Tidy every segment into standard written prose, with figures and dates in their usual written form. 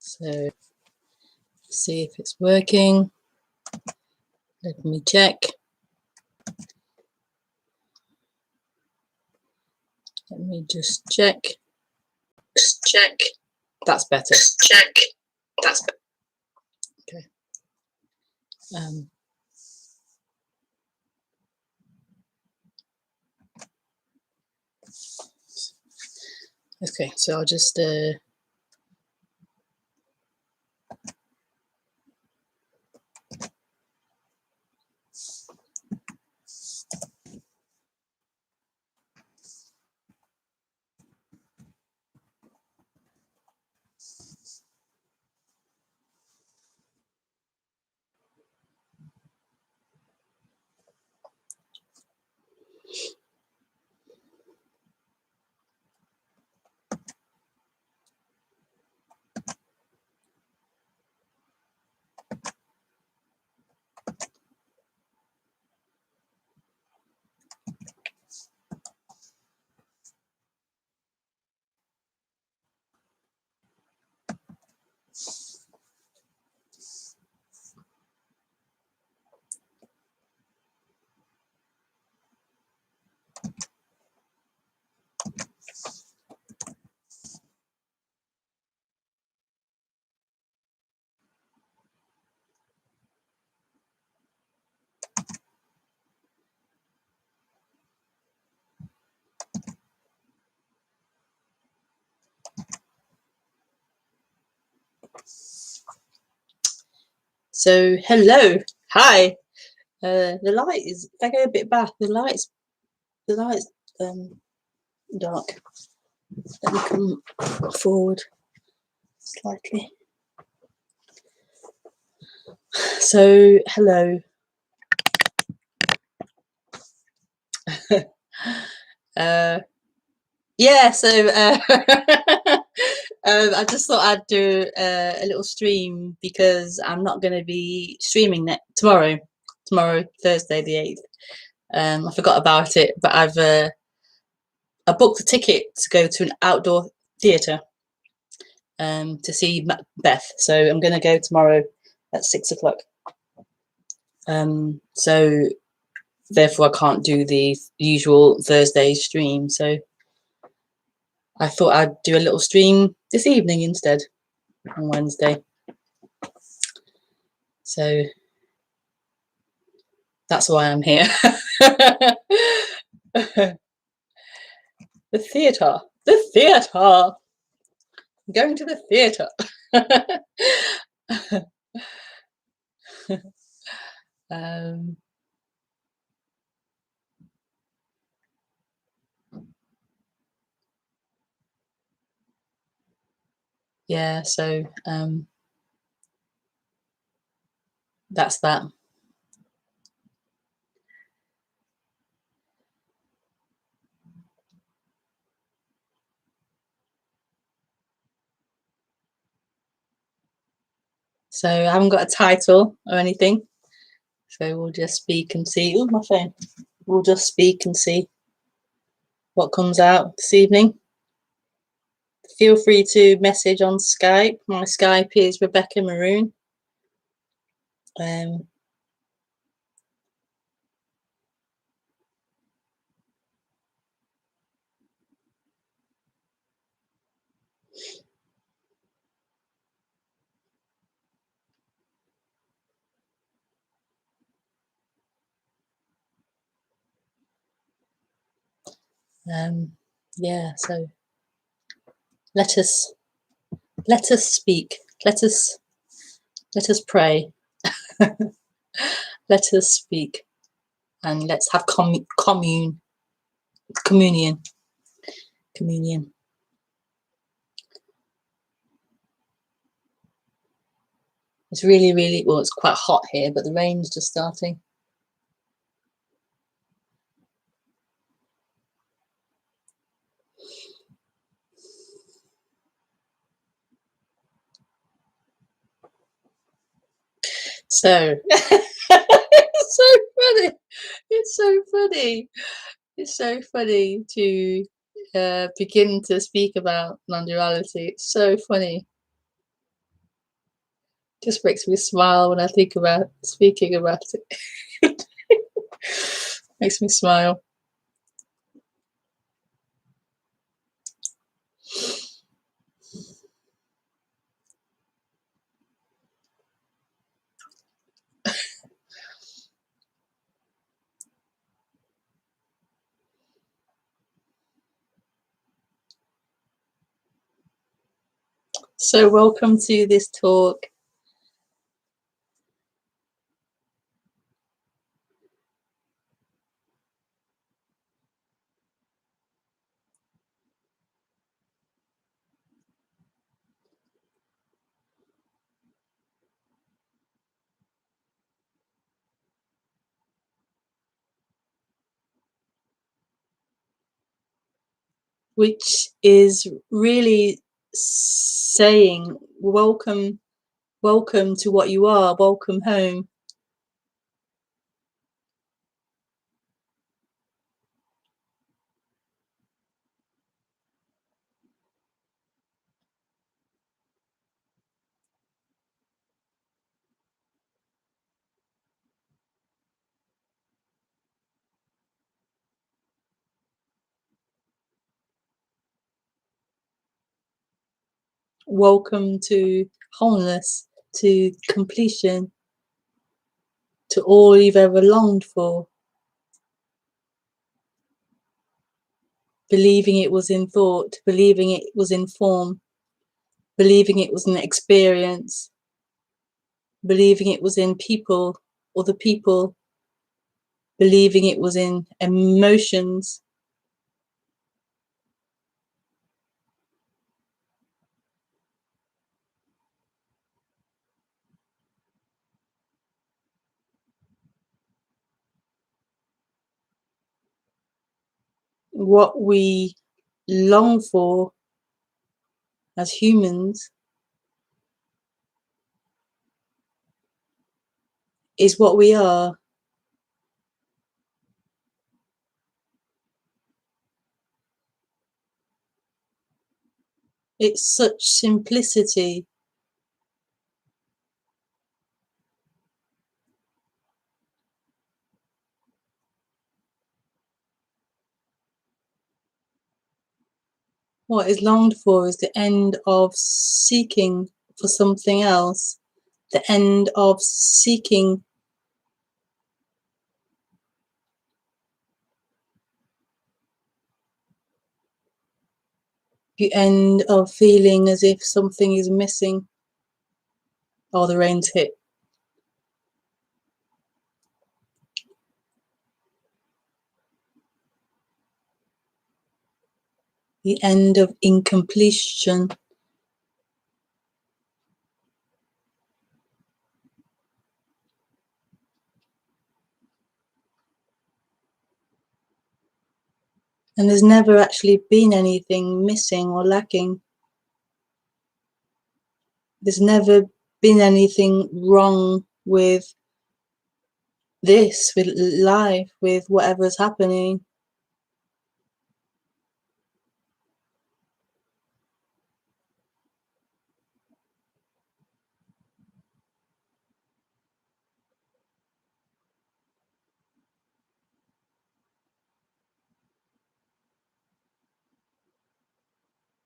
So see if it's working. Let me check. Let me just check. Check. That's better. Check. That's better. Okay. Okay, so I'll just so hello, hi. The light is, if I go a bit back, the light's dark. Let me come forward slightly. So hello. Yeah, so I just thought I'd do a little stream because I'm not going to be streaming tomorrow, Thursday the 8th. I forgot about it, but I booked a ticket to go to an outdoor theatre to see Macbeth. So I'm going to go tomorrow at 6 o'clock. So therefore I can't do the usual Thursday stream. So I thought I'd do a little stream this evening instead on Wednesday. So that's why I'm here. The theatre. I'm going to the theatre. Yeah, so that's that. So I haven't got a title or anything. So we'll just speak and see. Oh, my phone. We'll just speak and see what comes out this evening. Feel free to message on Skype. My Skype is rebekahmaroon. Yeah, so let us speak. Let us pray. Let us speak, and let's have communion. It's really, well, it's quite hot here, but the rain's just starting. So it's so funny. It's so funny. It's so funny to begin to speak about non-duality. It's so funny. Just makes me smile when I think about speaking about it. Makes me smile. So welcome to this talk. Which is really saying welcome to what you are, welcome home. Welcome to wholeness, to completion, to all you've ever longed for. Believing it was in thought, believing it was in form, believing it was an experience, believing it was in people, other people, believing it was in emotions. What we long for as humans is what we are. It's such simplicity. What is longed for is the end of seeking for something else, the end of seeking, the end of feeling as if something is missing. Oh, the rain's hit. The end of incompletion. And there's never actually been anything missing or lacking. There's never been anything wrong with this, with life, with whatever's happening.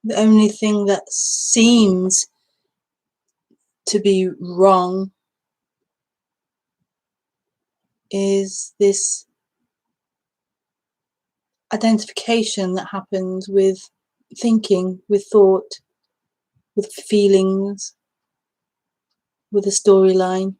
The only thing that seems to be wrong is this identification that happens with thinking, with thought, with feelings, with a storyline.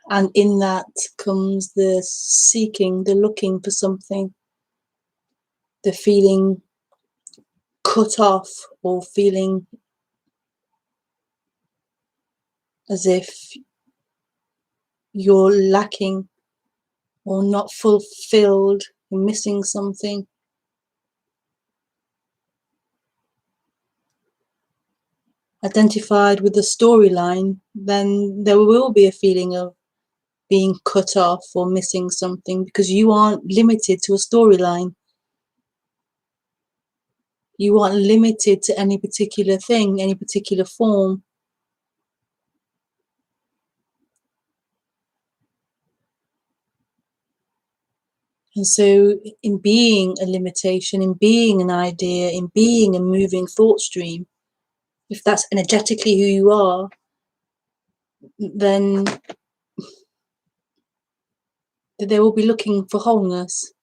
And in that comes the seeking, the looking for something, the feeling cut off, or feeling as if you're lacking or not fulfilled, you're missing something. Identified with the storyline, then there will be a feeling of being cut off or missing something, because you aren't limited to a storyline. You aren't limited to any particular thing, any particular form. And so in being a limitation, in being an idea, in being a moving thought stream, if that's energetically who you are, then they will be looking for wholeness.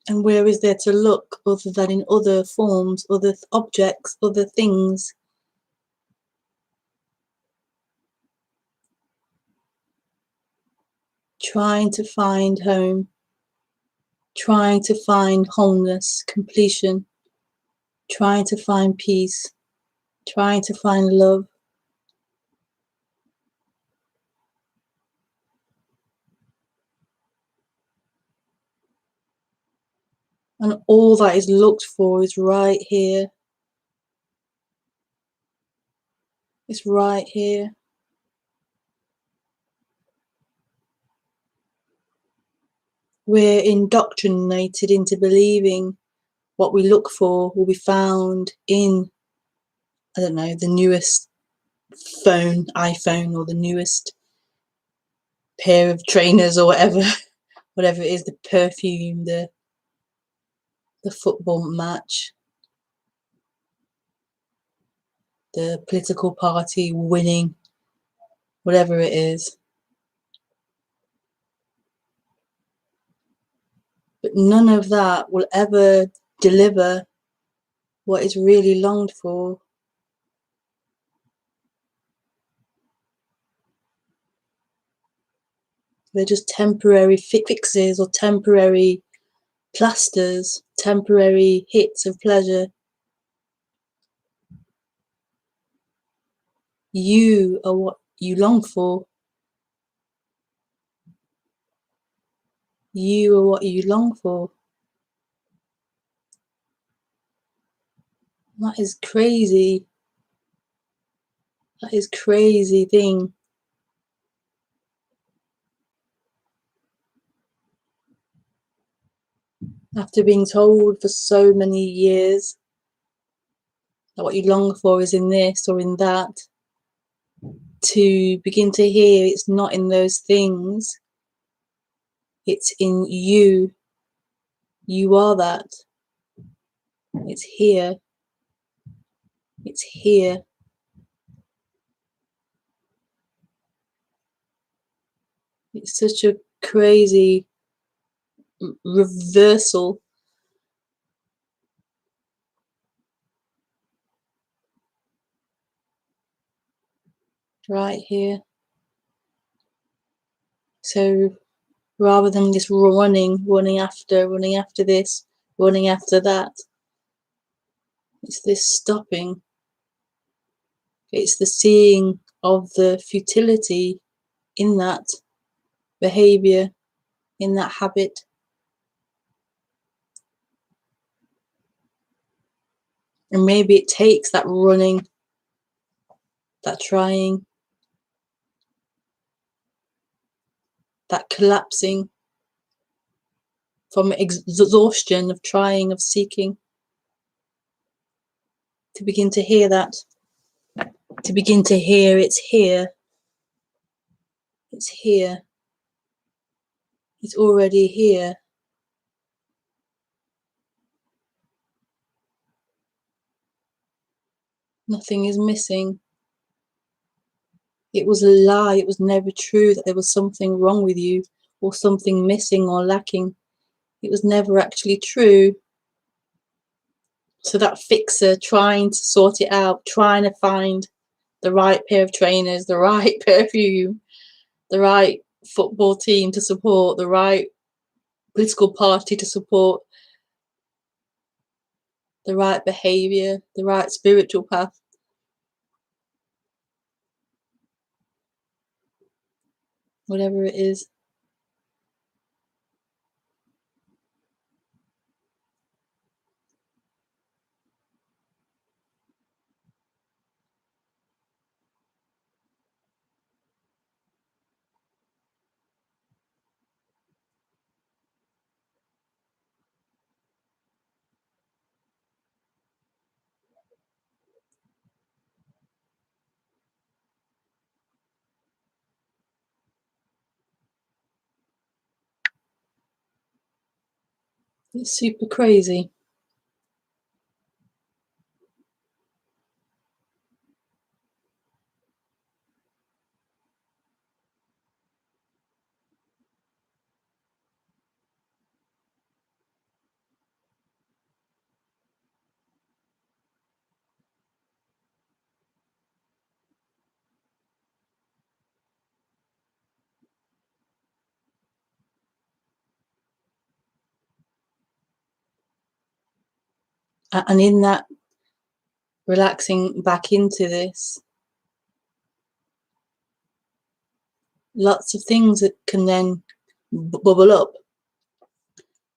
And where is there to look other than in other forms, other objects, other things? Trying to find home, trying to find wholeness, completion, trying to find peace, trying to find love. And all that is looked for is right here. It's right here. We're indoctrinated into believing what we look for will be found in, I don't know, the newest phone, iPhone, or the newest pair of trainers or whatever, whatever it is, the perfume, the football match, the political party winning, whatever it is. But none of that will ever deliver what is really longed for. They're just temporary fixes or temporary plasters, temporary hits of pleasure. You are what you long for. You are what you long for. That is crazy. That is crazy thing. After being told for so many years that what you long for is in this or in that, to begin to hear it's not in those things, it's in you. You are that. It's here. It's here. It's such a crazy reversal. Right here. So rather than this running after this, running after that, it's this stopping. It's the seeing of the futility in that behavior, in that habit. And maybe it takes that running, that trying, that collapsing from exhaustion of trying, of seeking, to begin to hear that, to begin to hear it's here, it's here, it's already here. Nothing is missing. It was a lie. It was never true that there was something wrong with you or something missing or lacking. It was never actually true. So that fixer trying to sort it out, trying to find the right pair of trainers, the right perfume, the right football team to support, the right political party to support, the right behavior, the right spiritual path. Whatever it is. It's super crazy. And in that, relaxing back into this, lots of things that can then bubble up.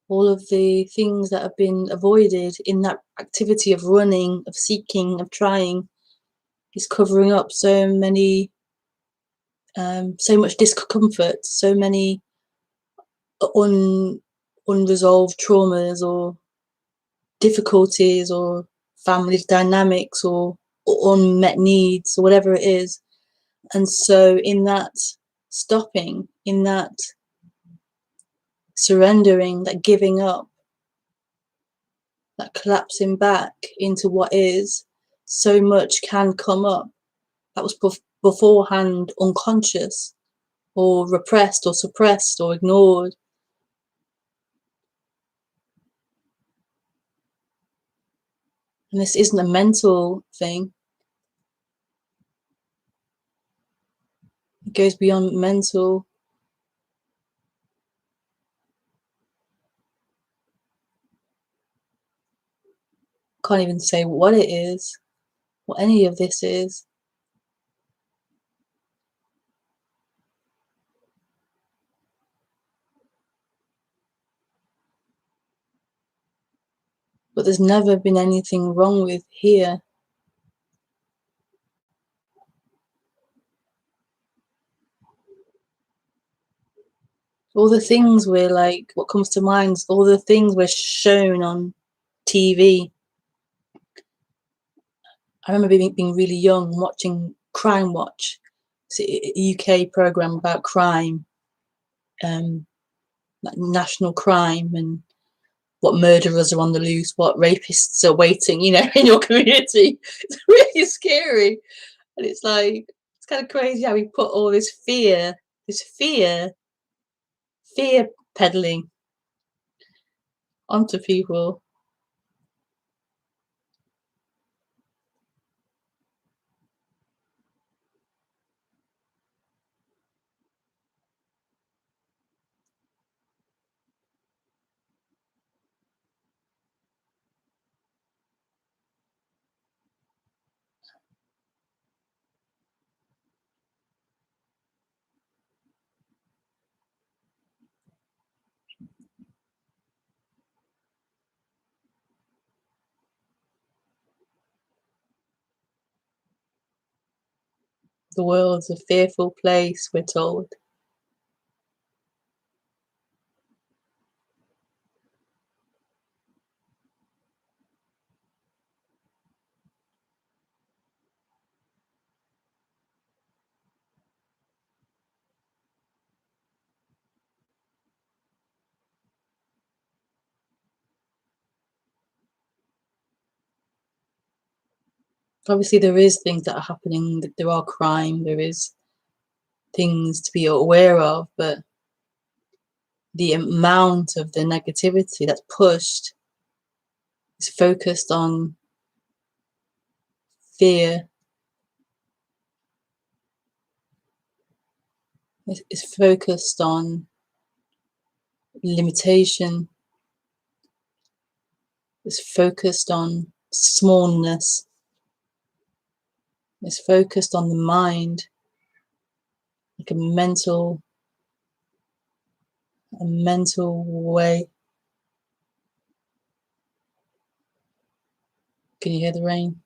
All of the things that have been avoided in that activity of running, of seeking, of trying, is covering up so many, so much discomfort, so many unresolved traumas or difficulties or family dynamics or unmet needs or whatever it is. And so in that stopping, in that surrendering, that giving up, that collapsing back into what is, so much can come up that was beforehand unconscious or repressed or suppressed or ignored. And this isn't a mental thing. It goes beyond mental. Can't even say what it is, what any of this is. But there's never been anything wrong with here. All the things we're like, what comes to mind is all the things we're shown on TV. I remember being really young, watching Crime Watch. It's a UK program about crime, like national crime, and what murderers are on the loose, what rapists are waiting, you know, in your community. It's really scary. And it's like, it's kind of crazy how we put all this fear peddling onto people. The world's a fearful place, we're told. Obviously, there is things that are happening, there are crime, there is things to be aware of, but the amount of the negativity that's pushed is focused on fear, is focused on limitation, is focused on smallness, is focused on the mind, like a mental way. Can you hear the rain?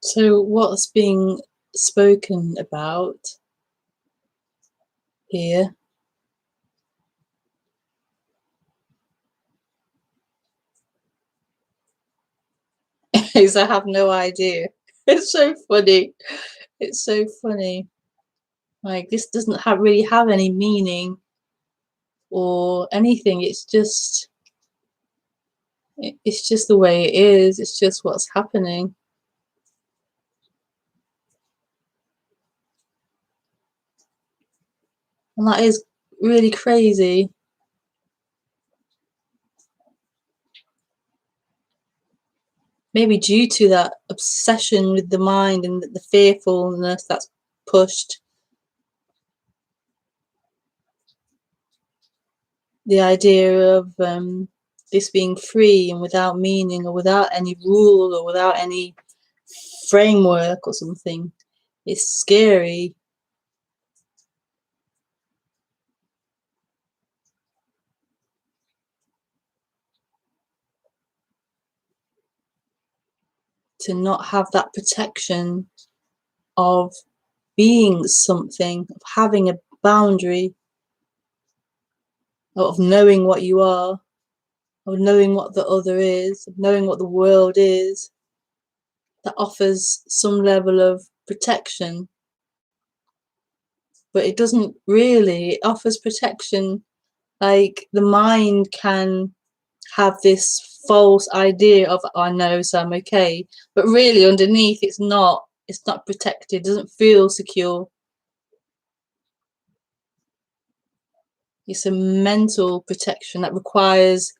So what's being spoken about here is I have no idea. It's so funny. It's so funny. Like, this doesn't really have any meaning or anything. It's just the way it is. It's just what's happening. And that is really crazy. Maybe due to that obsession with the mind and the fearfulness that's pushed, the idea of this being free and without meaning or without any rule or without any framework or something. It's scary. To not have that protection of being something, of having a boundary, of knowing what you are, of knowing what the other is, of knowing what the world is, that offers some level of protection. But it doesn't really. It offers protection. Like, the mind can have this false idea of, I know, so I'm okay. But really underneath, it's not protected, it doesn't feel secure. It's a mental protection that requires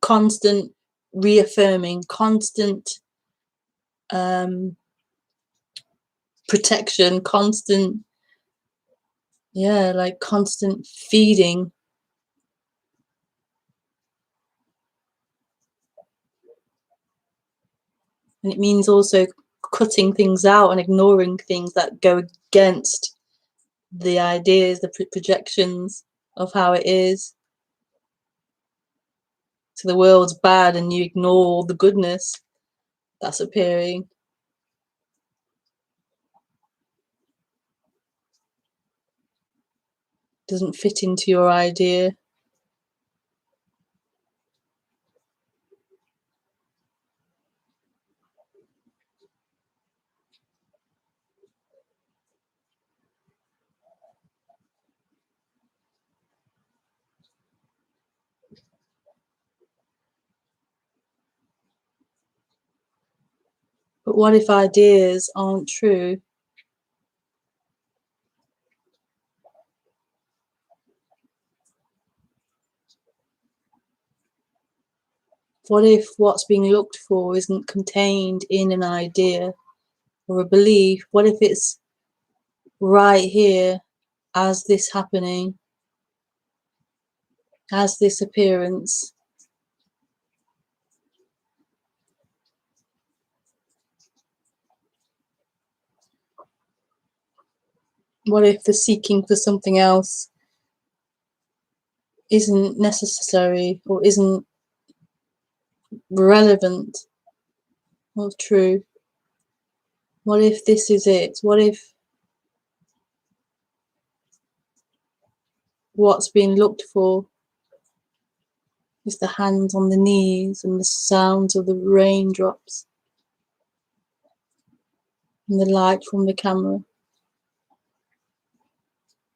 constant reaffirming, constant protection, constant, yeah, like constant feeding. And it means also cutting things out and ignoring things that go against the ideas, the projections of how it is. So the world's bad and you ignore the goodness that's appearing. Doesn't fit into your idea. But what if ideas aren't true? What if what's being looked for isn't contained in an idea or a belief? What if it's right here as this happening, as this appearance? What if the seeking for something else isn't necessary or isn't relevant or true? What if this is it? What if what's being looked for is the hands on the knees and the sounds of the raindrops and the light from the camera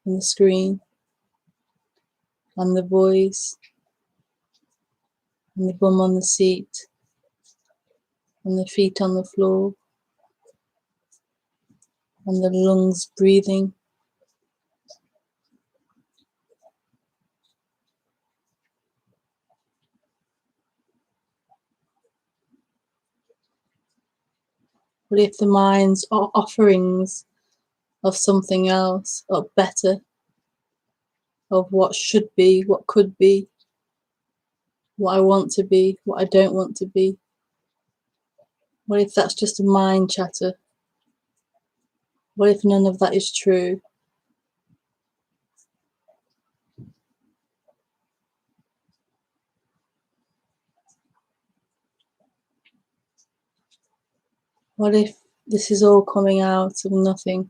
and the screen and the voice and the bum on the seat and the feet on the floor and the lungs breathing? What if the mind's offerings of something else, or better, of what should be, what could be, what I want to be, what I don't want to be? What if that's just a mind chatter? What if none of that is true? What if this is all coming out of nothing?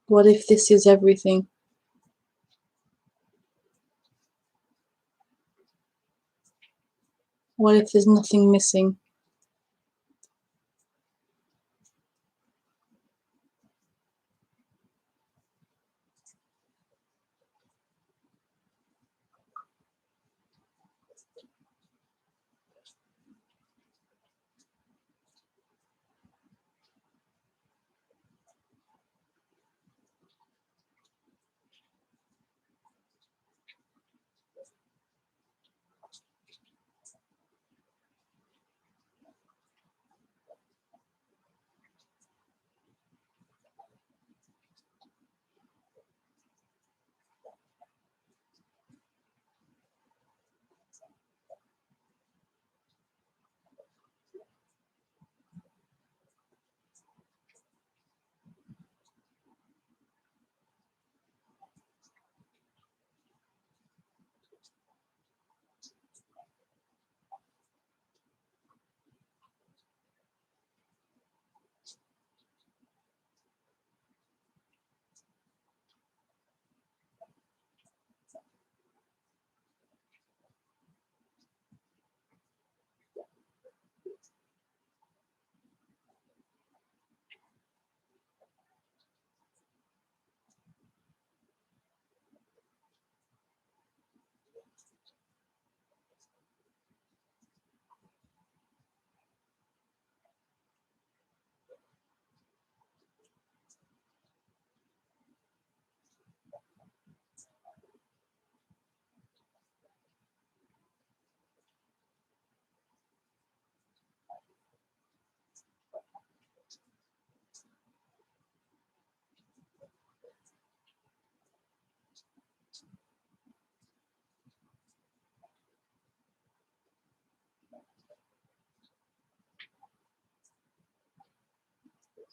What if this is everything? What if there's nothing missing?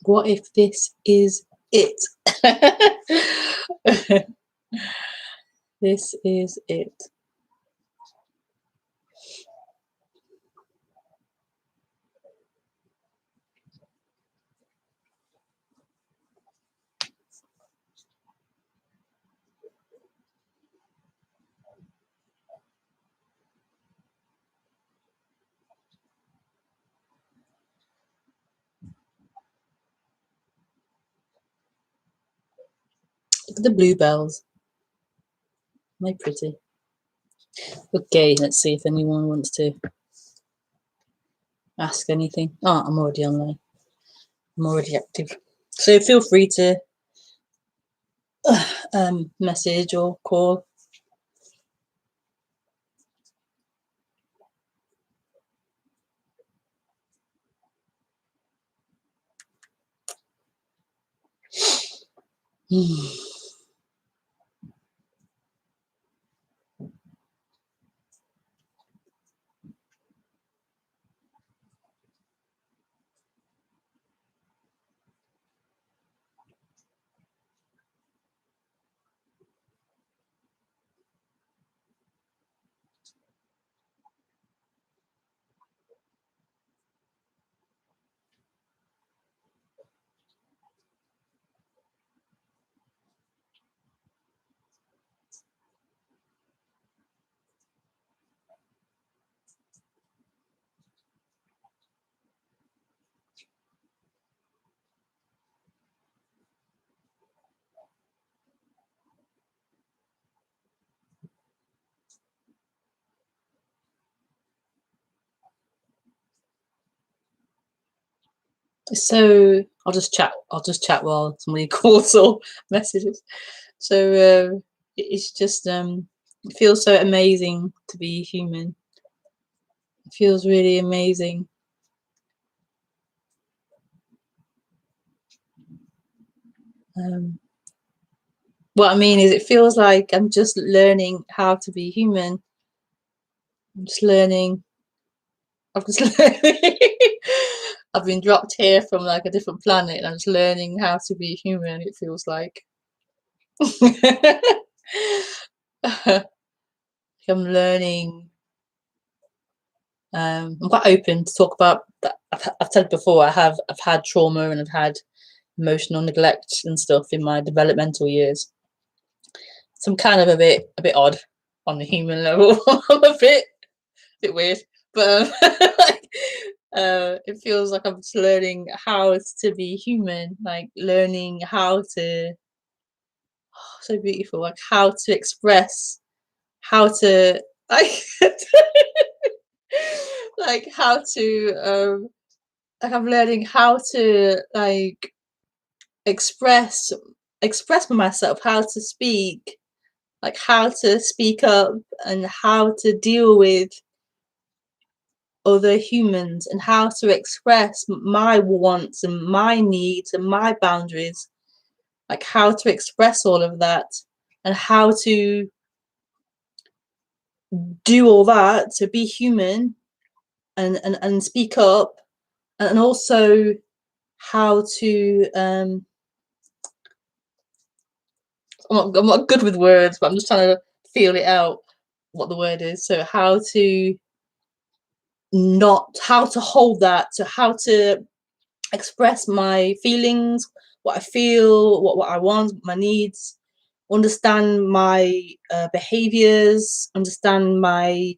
What if this is it? This is it. Look at the bluebells. Aren't they pretty? Okay, let's see if anyone wants to ask anything. Oh, I'm already online. I'm already active. So feel free to message or call. So I'll just chat. I'll just chat while somebody calls or messages. So it's just it feels so amazing to be human. It feels really amazing. What I mean is, it feels like I'm just learning how to be human. I'm just learning. I'm just learning. I've been dropped here from like a different planet, and I'm just learning how to be human. It feels like I'm learning. I'm quite open to talk about that. I've said before. I've had trauma and I've had emotional neglect and stuff in my developmental years. So I'm kind of a bit odd on the human level. I'm a bit weird, but it feels like I'm just learning how to be human, like learning how to, oh, so beautiful, like how to express, how to, like, like how to, like I'm learning how to like express myself, how to speak, like how to speak up and how to deal with other humans and how to express my wants and my needs and my boundaries, like how to express all of that and how to do all that to be human and speak up, and also how to I'm not good with words, but I'm just trying to feel it out what the word is. So how to not, how to hold that, so how to express my feelings, what I feel, what I want, my needs, understand my behaviors, understand my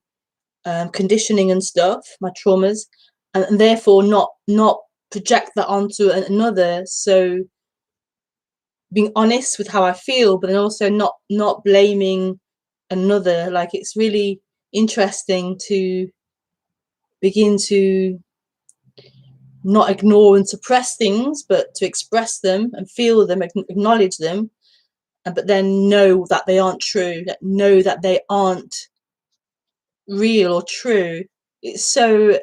conditioning and stuff, my traumas, and therefore not project that onto another. So being honest with how I feel, but then also not blaming another. Like it's really interesting to begin to not ignore and suppress things, but to express them and feel them, acknowledge them, but then know that they aren't true, know that they aren't real or true. It's so,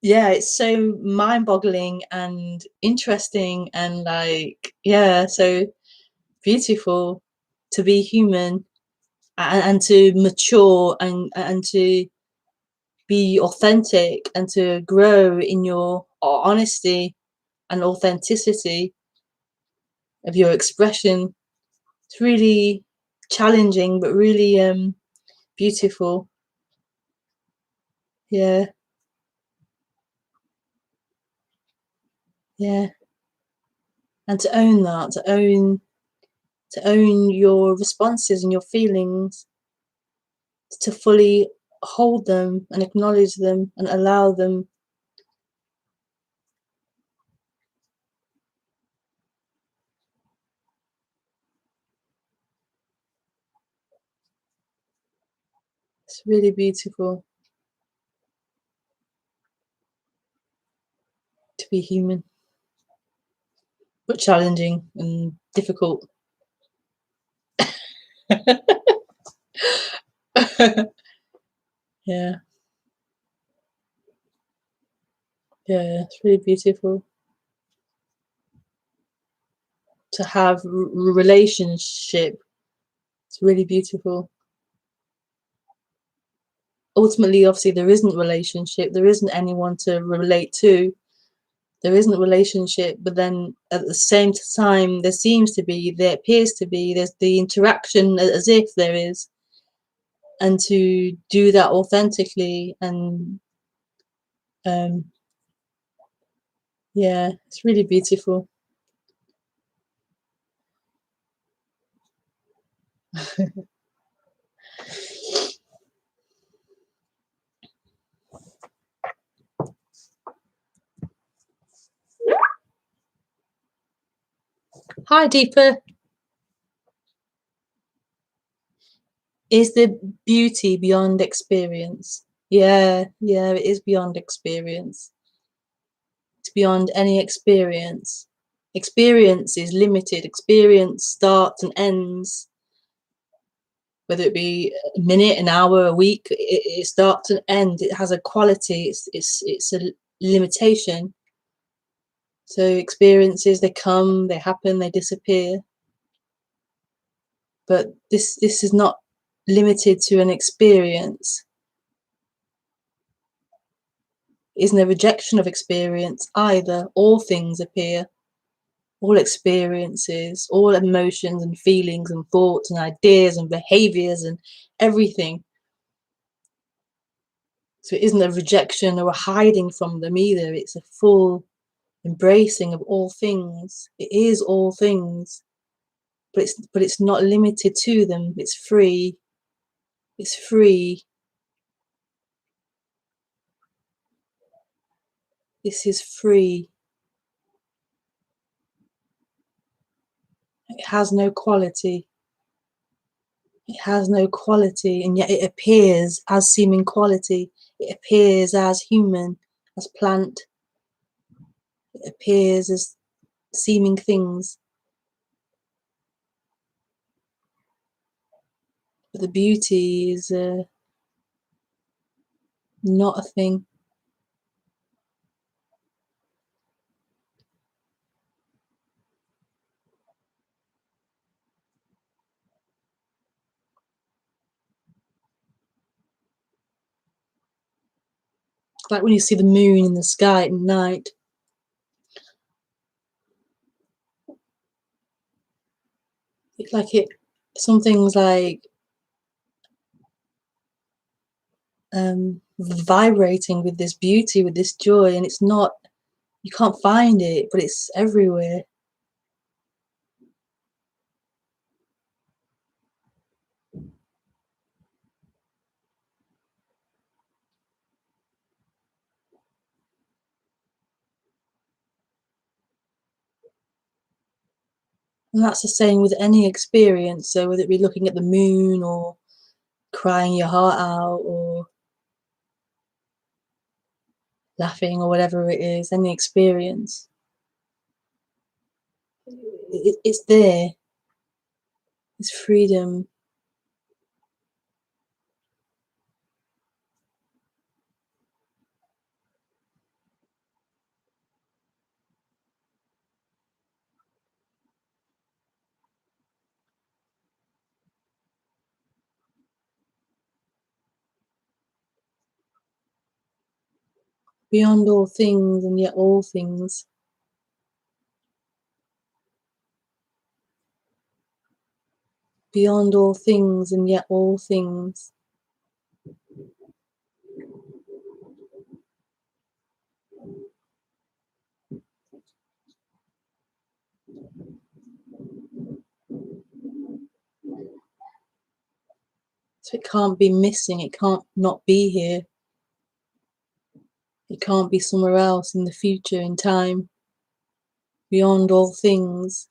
yeah, it's so mind-boggling and interesting and like, yeah, so beautiful to be human and to mature and to be authentic and to grow in your honesty and authenticity of your expression. It's really challenging, but really beautiful. Yeah, yeah. And to own that, to own your responses and your feelings, to fully hold them and acknowledge them and allow them. It's really beautiful to be human, but challenging and difficult. Yeah, yeah, it's really beautiful to have relationship. It's really beautiful. Ultimately, obviously, there isn't relationship. There isn't anyone to relate to. There isn't relationship, but then at the same time, there seems to be, there appears to be, there's the interaction as if there is, and to do that authentically and yeah, it's really beautiful. Hi, Deepa. Is the beauty beyond experience? Yeah, yeah, it is beyond experience. It's beyond any experience. Experience is limited. Experience starts and ends, whether it be a minute, an hour, a week. It starts and ends. It has a quality. It's a limitation. So experiences, they come, they happen, they disappear. But this is not. limited to an experience isn't a rejection of experience either. All things appear, all experiences, all emotions and feelings and thoughts and ideas and behaviors and everything. So it isn't a rejection or a hiding from them either. It's a full embracing of all things. It is all things, but it's not limited to them. It's free. It's free. This is free. It has no quality. It has no quality, and yet it appears as seeming quality. It appears as human, as plant. It appears as seeming things. But the beauty is not a thing. Like when you see the moon in the sky at night. Some things like vibrating with this beauty, with this joy, and it's not, you can't find it, but it's everywhere. And that's the same with any experience. So whether it be looking at the moon or crying your heart out or laughing or whatever it is, any experience, it's there. It's freedom. Beyond all things and yet all things. Beyond all things and yet all things. So it can't be missing, it can't not be here. It can't be somewhere else in the future, in time. Beyond all things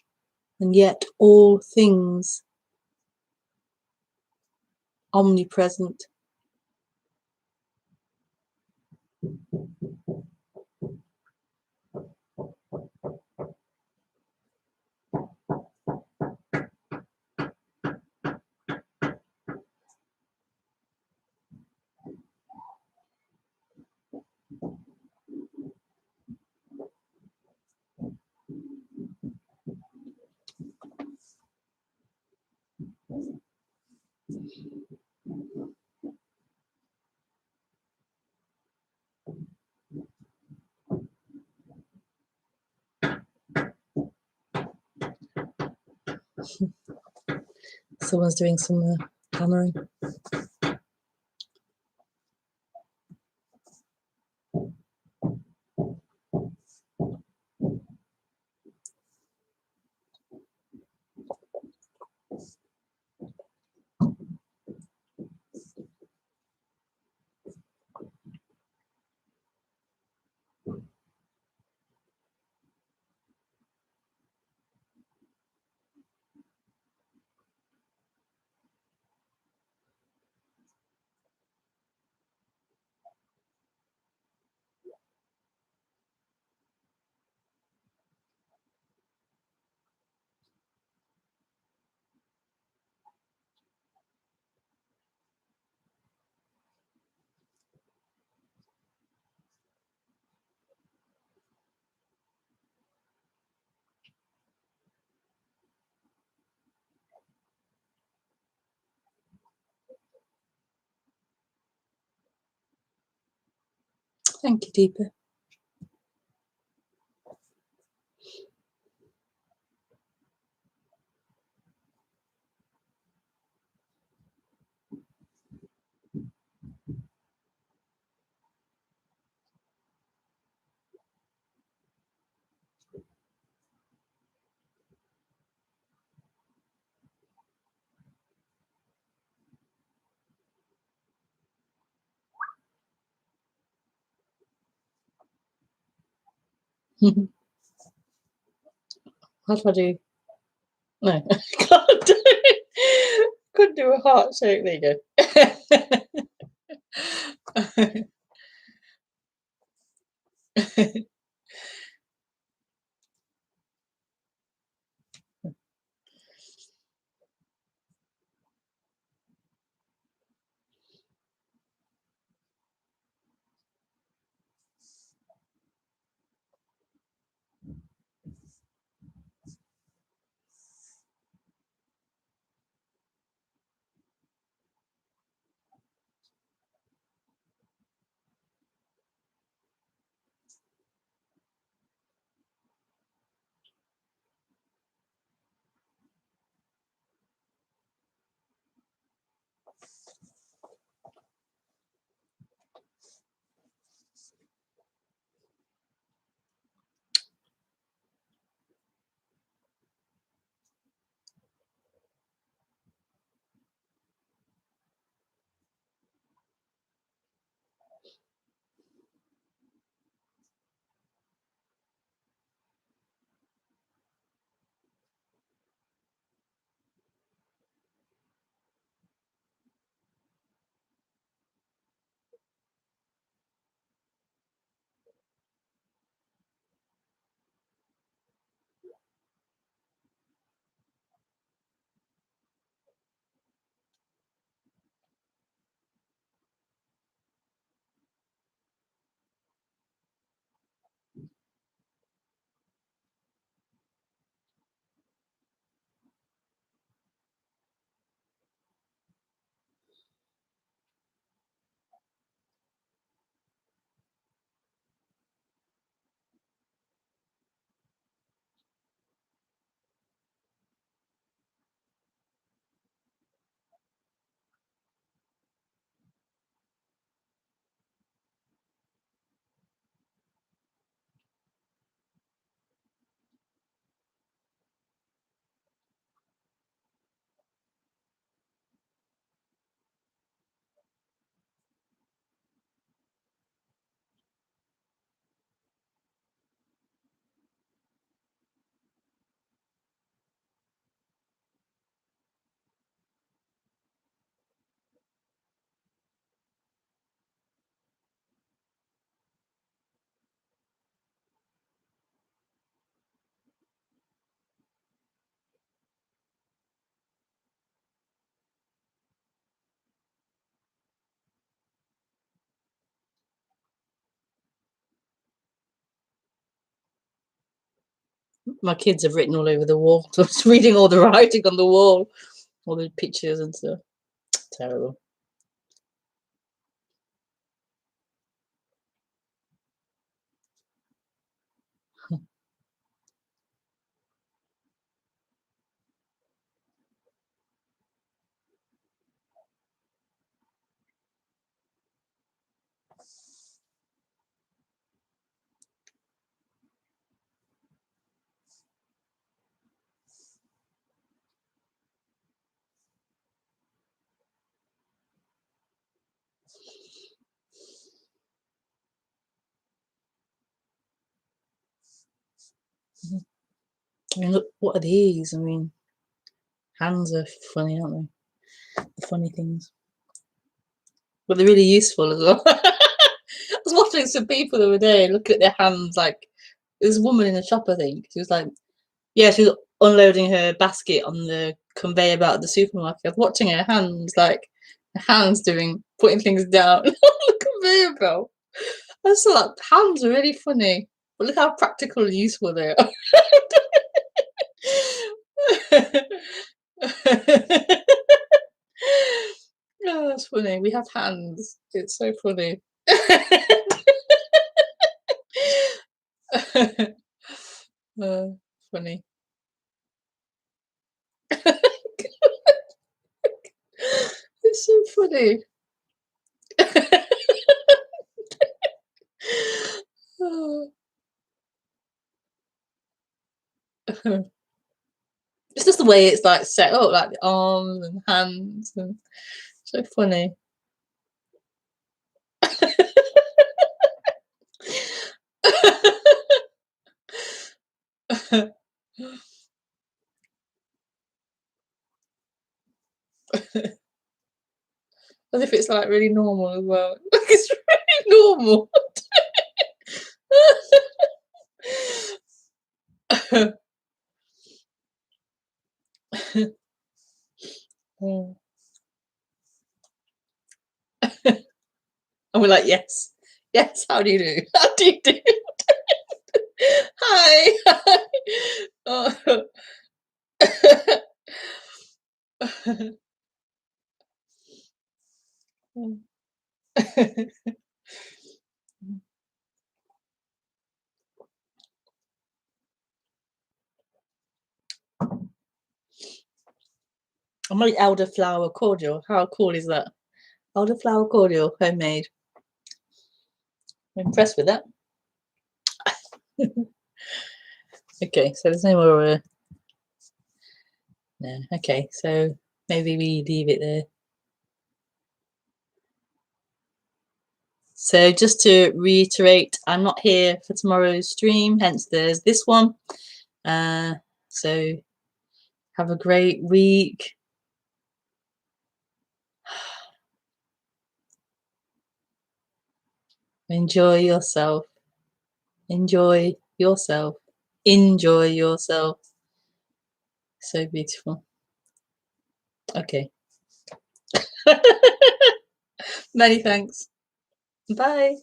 and yet all things. Omnipresent. Someone's doing some hammering. Thank you, Deepa. How do I do? No, I can't do it. Couldn't do a heart shape. There you go. My kids have written all over the wall. So I was reading all the writing on the wall, all the pictures and stuff. Terrible. I mean, look, what are these? I mean, hands are funny, aren't they? The funny things. But they're really useful as well. I was watching some people the other day looking at their hands, like, there was a woman in the shop, I think. She was like, yeah, she was unloading her basket on the conveyor belt at the supermarket. I was watching her hands, like, her hands putting things down on the conveyor belt. I just thought, hands are really funny. But look how practical and useful they are. Oh, that's funny. We have hands. It's so funny. Funny. It's so funny. Oh. It's just the way it's like set up, like the arms and hands, and so funny. As if it's like really normal as well. Like it's really normal. Mm. And we're like, yes, yes. How do you do? How do you do? Hi. Hi. Oh. I'm like elderflower cordial. How cool is that? Elderflower cordial, homemade. I'm impressed with that. Okay, so there's no more. No, okay, so maybe we leave it there. So just to reiterate, I'm not here for tomorrow's stream, hence there's this one. So have a great week. Enjoy yourself. Enjoy yourself. Enjoy yourself. So beautiful. Okay. Many thanks. Bye.